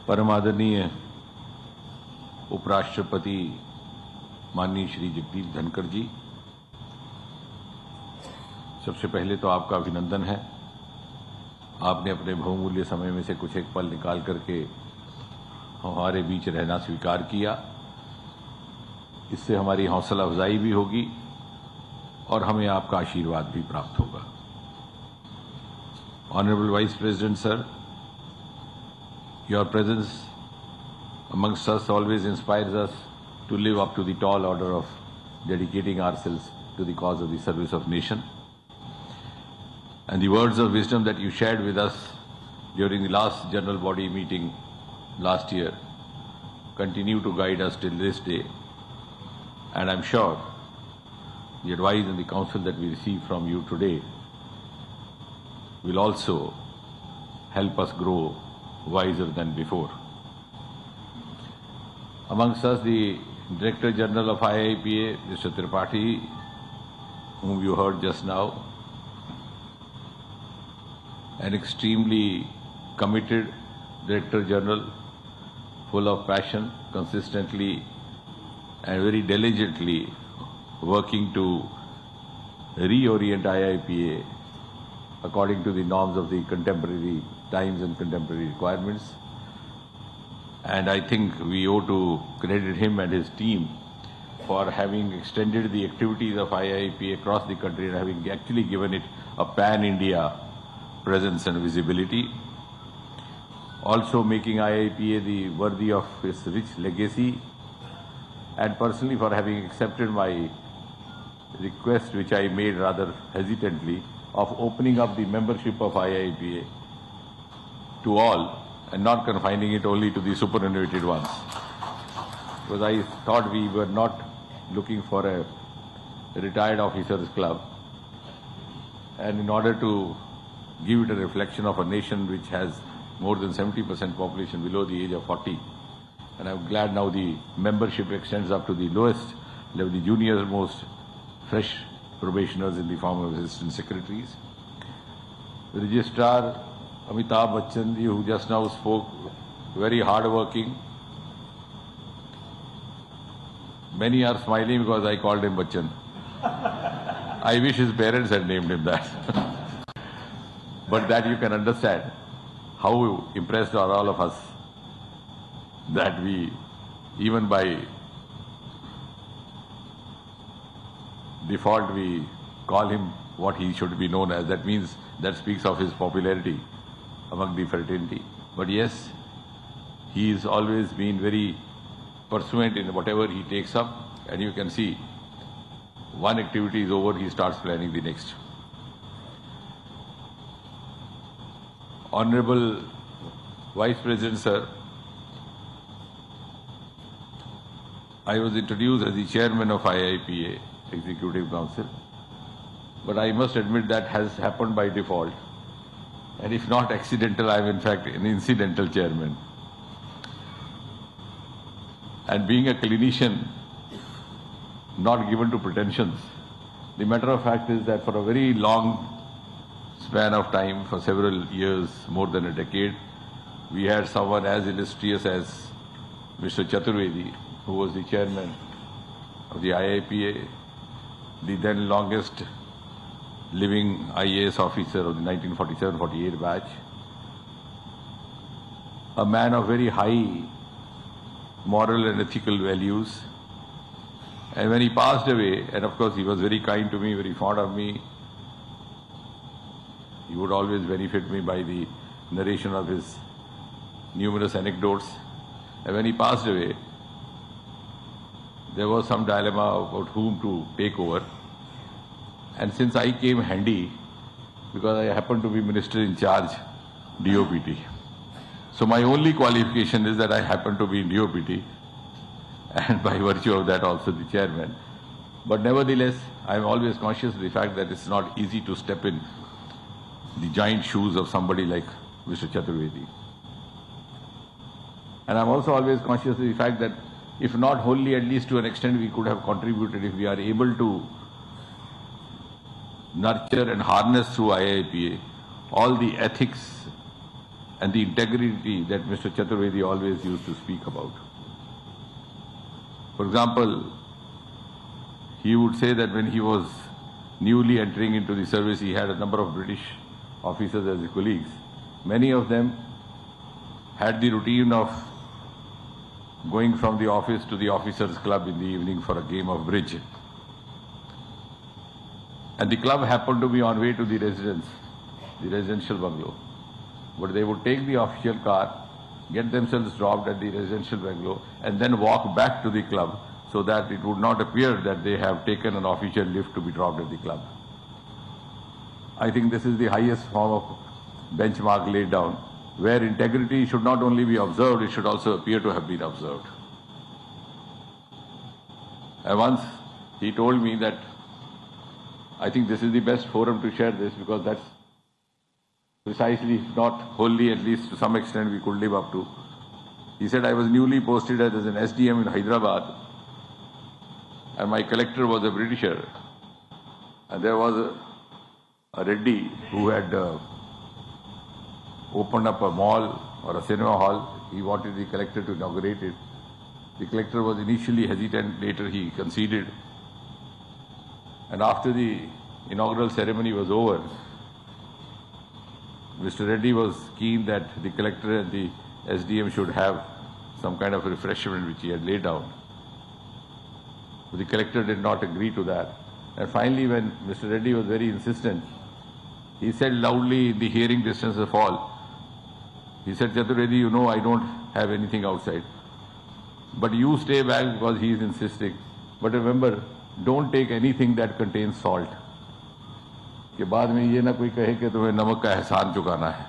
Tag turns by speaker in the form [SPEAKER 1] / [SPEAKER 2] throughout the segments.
[SPEAKER 1] परम आदरणीय उपराष्ट्रपति माननीय श्री जगदीप धनखर जी, सबसे पहले तो आपका अभिनंदन है। आपने अपने बहुमूल्य समय में से कुछ एक पल निकाल करके हमारे बीच रहना स्वीकार किया। इससे हमारी हौसला अफजाई भी होगी और हमें आपका आशीर्वाद भी प्राप्त होगा। Honorable Vice President Sir, your presence amongst us always inspires us to live up to the tall order of dedicating ourselves to the cause of the service of nation. And the words of wisdom that you shared with us during the last general body meeting last year continue to guide us till this day. And I'm sure the advice and the counsel that we receive from you today will also help us grow wiser than before. Amongst us, the Director General of IIPA, Mr. Tripathi, whom you heard just now, an extremely committed Director General, full of passion, consistently and very diligently working to reorient IIPA according to the norms of the contemporary times and contemporary requirements. And I think we owe to credit him and his team for having extended the activities of IIPA across the country and having actually given it a pan-India presence and visibility. Also making IIPA the worthy of its rich legacy, and personally for having accepted my request, which I made rather hesitantly, of opening up the membership of IIPA to all and not confining it only to the superannuated ones. Because I thought we were not looking for a retired officers club, and in order to give it a reflection of a nation which has more than 70% population below the age of 40, and I'm glad now the membership extends up to the lowest level, the junior most fresh probationers in the form of assistant secretaries. The Registrar Amitabh Bachchan ji, who just now spoke, very hard-working. Many are smiling because I called him Bachchan. I wish his parents had named him that. But that you can understand how impressed are all of us that we, even by default, we call him what he should be known as. That means that speaks of his popularity among the fraternity. But yes, he has always been very pursuant in whatever he takes up, and you can see one activity is over, he starts planning the next. Honorable Vice President Sir, I was introduced as the chairman of IIPA Executive Council, but I must admit that has happened by default. And if not accidental, I am in fact an incidental chairman. And being a clinician, not given to pretensions, the matter of fact is that for a very long span of time, for several years, more than a decade, we had someone as illustrious as Mr. Chaturvedi, who was the chairman of the IIPA, the then longest living IAS officer of the 1947-48 batch, a man of very high moral and ethical values. And when he passed away, and of course he was very kind to me, very fond of me, he would always benefit me by the narration of his numerous anecdotes. And when he passed away, there was some dilemma about whom to take over. And since I came handy, because I happened to be minister in charge, DOPT. So my only qualification is that I happen to be in DOPT, and by virtue of that also the chairman. But nevertheless, I am always conscious of the fact that it's not easy to step in the giant shoes of somebody like Mr. Chaturvedi. And I'm also always conscious of the fact that if not wholly, at least to an extent we could have contributed if we are able to nurture and harness through IIPA all the ethics and the integrity that Mr. Chaturvedi always used to speak about. For example, he would say that when he was newly entering into the service, he had a number of British officers as his colleagues. Many of them had the routine of going from the office to the officers' club in the evening for a game of bridge. And the club happened to be on way to the residence, the residential bungalow. But they would take the official car, get themselves dropped at the residential bungalow, and then walk back to the club so that it would not appear that they have taken an official lift to be dropped at the club. I think this is the highest form of benchmark laid down, where integrity should not only be observed, it should also appear to have been observed. And once he told me that I think this is the best forum to share this, because that's precisely, if not wholly, at least to some extent we could live up to. He said, I was newly posted as an SDM in Hyderabad, and my collector was a Britisher, and there was a Reddy who had opened up a mall or a cinema hall. He wanted the collector to inaugurate it. The collector was initially hesitant, later he conceded. And after the inaugural ceremony was over, Mr. Reddy was keen that the collector and the SDM should have some kind of refreshment which he had laid down. But the collector did not agree to that. And finally, when Mr. Reddy was very insistent, he said loudly in the hearing distance of all, he said, Chaturvedi, you know I don't have anything outside. But you stay back because he is insisting. But remember, don't take anything that contains salt. कि बाद में ये ना कोई कहे कि तुम्हें नमक का एहसान चुकाना है.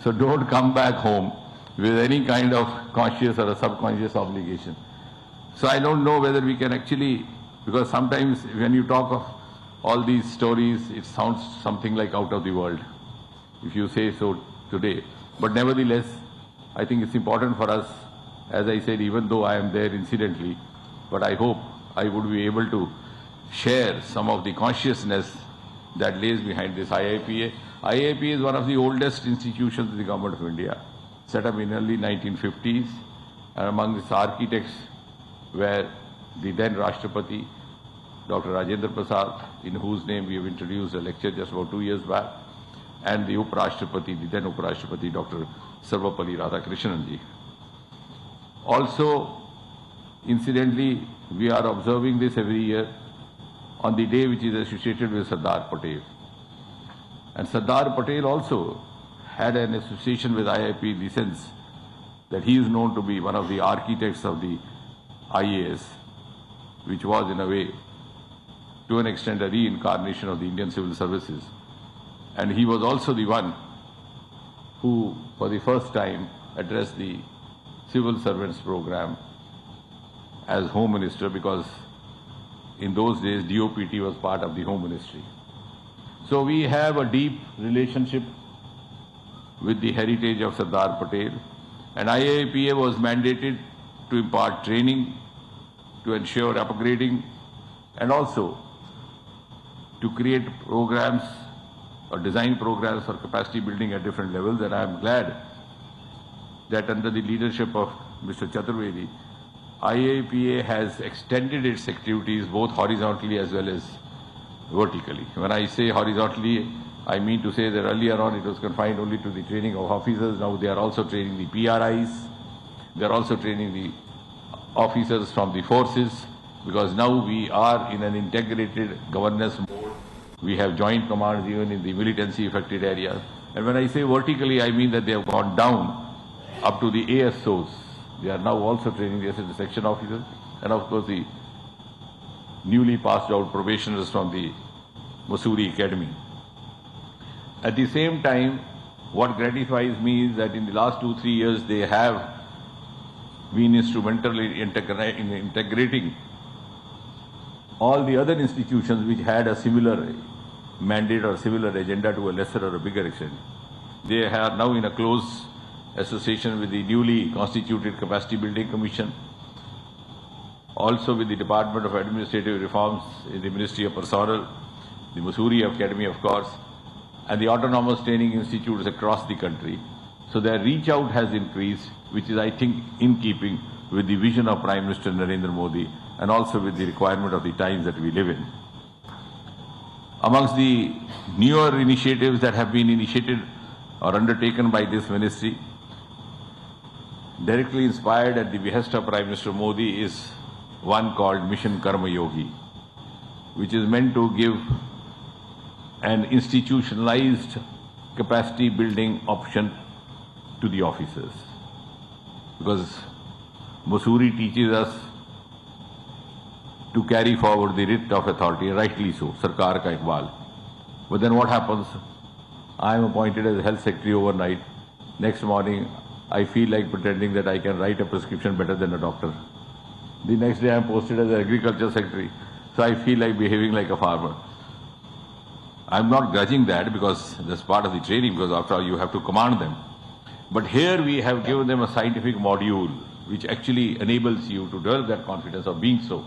[SPEAKER 1] So don't come back home with any kind of conscious or a subconscious obligation. So I don't know whether we can actually, because sometimes when you talk of all these stories, it sounds something like out of the world, if you say so today. But nevertheless, I think it's important for us, as I said, even though I am there incidentally, but I hope I would be able to share some of the consciousness that lays behind this IIPA. IIPA is one of the oldest institutions of the Government of India, set up in early 1950s, and among its architects were the then Rashtrapati, Dr. Rajendra Prasad, in whose name we have introduced a lecture just about 2 years back, and the Uprashtrapati, the then Uprashtrapati, Dr. Sarvapalli Radhakrishnan ji. Also, incidentally, we are observing this every year on the day which is associated with Sardar Patel. And Sardar Patel also had an association with IIP in the sense that he is known to be one of the architects of the IAS, which was in a way, to an extent, a reincarnation of the Indian civil services. And he was also the one who, for the first time, addressed the civil servants program as Home Minister, because in those days DOPT was part of the Home Ministry. So we have a deep relationship with the heritage of Sardar Patel, and IIPA was mandated to impart training, to ensure upgrading, and also to create programs or design programs for capacity building at different levels. And I am glad that under the leadership of Mr. Chaturvedi, IIPA has extended its activities both horizontally as well as vertically. When I say horizontally, I mean to say that earlier on it was confined only to the training of officers. Now they are also training the PRIs. They are also training the officers from the forces, because now we are in an integrated governance mode. We have joint commands even in the militancy affected areas. And when I say vertically, I mean that they have gone down up to the ASOs. They are now also training the assistant section officers, and of course the newly passed out probationers from the Mussoorie Academy. At the same time, what gratifies me is that in the last 2-3 years they have been instrumental in integrating all the other institutions which had a similar mandate or similar agenda to a lesser or a bigger extent. They are now in a close association with the newly constituted Capacity Building Commission, also with the Department of Administrative Reforms in the Ministry of Personnel, the Mussoorie Academy, of course, and the autonomous training institutes across the country. So their reach out has increased, which is, I think, in keeping with the vision of Prime Minister Narendra Modi and also with the requirement of the times that we live in. Amongst the newer initiatives that have been initiated or undertaken by this ministry, directly inspired at the behest of Prime Minister Modi, is one called Mission Karma Yogi, which is meant to give an institutionalized capacity building option to the officers. Because Mussoorie teaches us to carry forward the writ of authority, rightly so, Sarkar ka Iqbal. But then what happens? I am appointed as health secretary overnight. Next morning, I feel like pretending that I can write a prescription better than a doctor. The next day, I am posted as an agriculture secretary. So I feel like behaving like a farmer. I'm not grudging that because that's part of the training, because after all, you have to command them. But here we have given them a scientific module which actually enables you to develop that confidence of being so.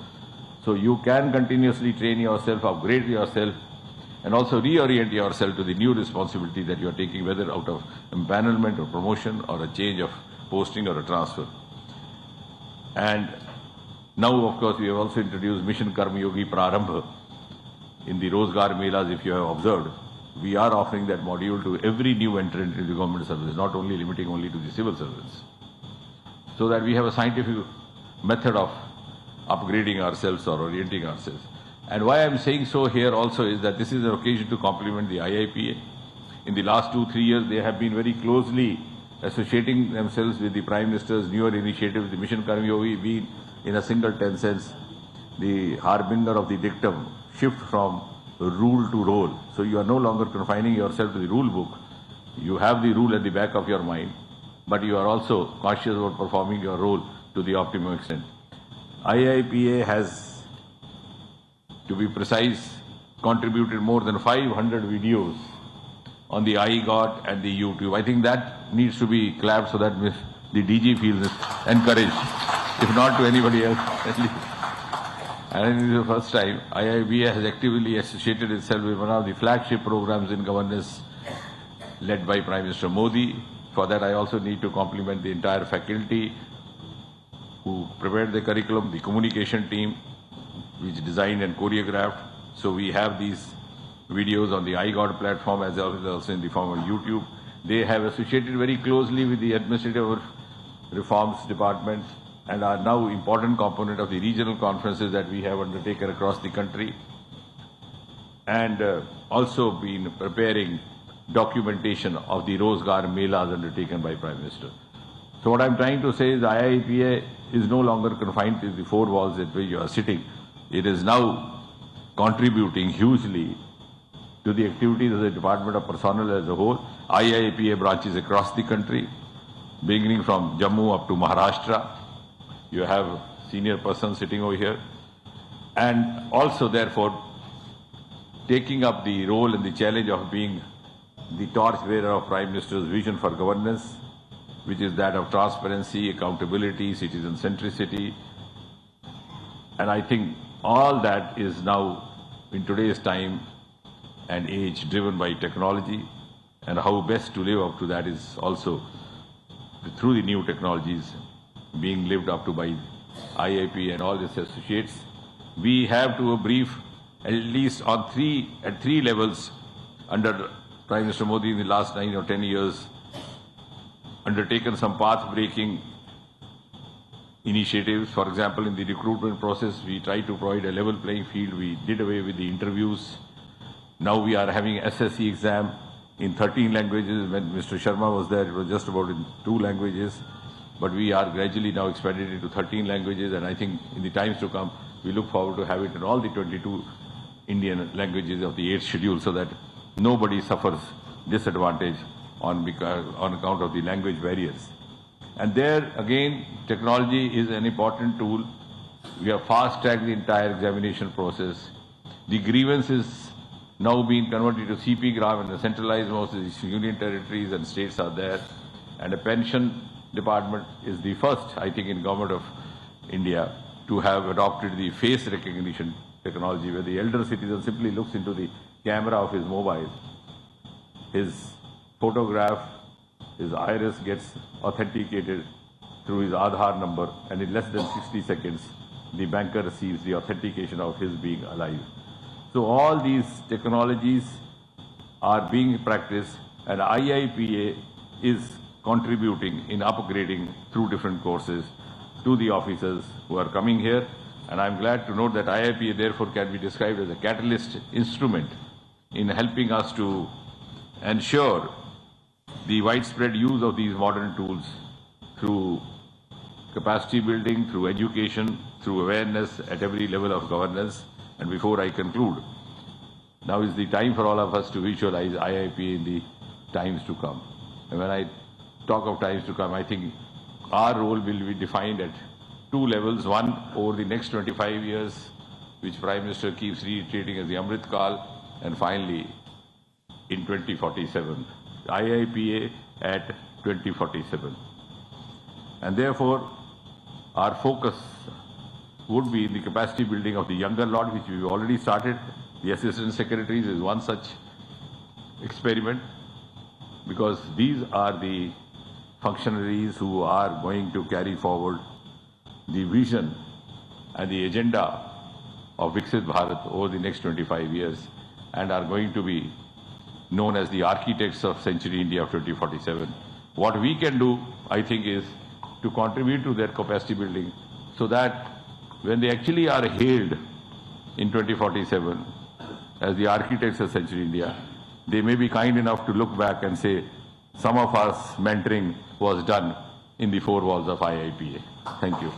[SPEAKER 1] So you can continuously train yourself, upgrade yourself, and also reorient yourself to the new responsibility that you are taking, whether out of empanelment or promotion or a change of posting or a transfer. And now, of course, we have also introduced Mission Karma Yogi Prarambha in the Rozgar Melas. If you have observed, we are offering that module to every new entrant in the government service, not only limiting only to the civil servants, so that we have a scientific method of upgrading ourselves or orienting ourselves. And why I am saying so here also is that this is an occasion to compliment the IIPA. In the last 2-3 years, they have been very closely associating themselves with the Prime Minister's newer initiative, the Mission Karma Yogi, being in a single sense the harbinger of the dictum, shift from rule to role. So you are no longer confining yourself to the rule book. You have the rule at the back of your mind, but you are also conscious about performing your role to the optimum extent. IIPA has, to be precise, contributed more than 500 videos on the iGot and the YouTube. I think that needs to be clapped so that the DG feels encouraged, if not to anybody else, at least. And this is the first time IIPA has actively associated itself with one of the flagship programs in governance led by Prime Minister Modi. For that, I also need to compliment the entire faculty who prepared the curriculum, the communication team, which designed and choreographed. So we have these videos on the iGod platform as well as also in the form of YouTube. They have associated very closely with the administrative reforms department and are now important component of the regional conferences that we have undertaken across the country, and also been preparing documentation of the Rozgar Melas undertaken by Prime Minister. So what I'm trying to say is IIPA is no longer confined to the four walls at which you are sitting. It is now contributing hugely to the activities of the Department of Personnel as a whole. IIPA branches across the country, beginning from Jammu up to Maharashtra. You have senior persons sitting over here. And also, therefore, taking up the role and the challenge of being the torchbearer of Prime Minister's vision for governance, which is that of transparency, accountability, citizen centricity. And I think all that is now, in today's time and age, driven by technology, and how best to live up to that is also through the new technologies being lived up to by IIP and all its associates. We have to brief at least on at three levels under Prime Minister Modi in the last 9 or 10 years, undertaken some path-breaking initiatives. For example, in the recruitment process, we tried to provide a level playing field. We did away with the interviews. Now we are having SSC exam in 13 languages. When Mr. Sharma was there, it was just about in 2 languages. But we are gradually now expanded into 13 languages, and I think in the times to come, we look forward to have it in all the 22 Indian languages of the 8th schedule, so that nobody suffers disadvantage on account of the language barriers. And there, again, technology is an important tool. We have fast-tracked the entire examination process. The grievances now being converted to CP Gram, and the centralized most of the union territories and states are there. And a pension department is the first, I think, in Government of India to have adopted the face recognition technology, where the elder citizen simply looks into the camera of his mobile. His photograph, his iris gets authenticated through his Aadhaar number, and in less than 60 seconds, the banker receives the authentication of his being alive. So all these technologies are being practiced, and IIPA is contributing in upgrading through different courses to the officers who are coming here. And I'm glad to note that IIPA therefore can be described as a catalyst instrument in helping us to ensure the widespread use of these modern tools through capacity building, through education, through awareness at every level of governance. And before I conclude, now is the time for all of us to visualize IIPA in the times to come. And when I talk of times to come, I think our role will be defined at two levels. One, over the next 25 years, which Prime Minister keeps reiterating as the Amrit Kal, and finally, in 2047, IIPA at 2047. And therefore, our focus would be in the capacity building of the younger lot, which we've already started. The assistant secretaries is one such experiment, because these are the functionaries who are going to carry forward the vision and the agenda of Viksit Bharat over the next 25 years, and are going to be known as the architects of Century India of 2047. What we can do, I think, is to contribute to their capacity building, so that when they actually are hailed in 2047 as the architects of Century India, they may be kind enough to look back and say, some of us mentoring was done in the four walls of IIPA. Thank you.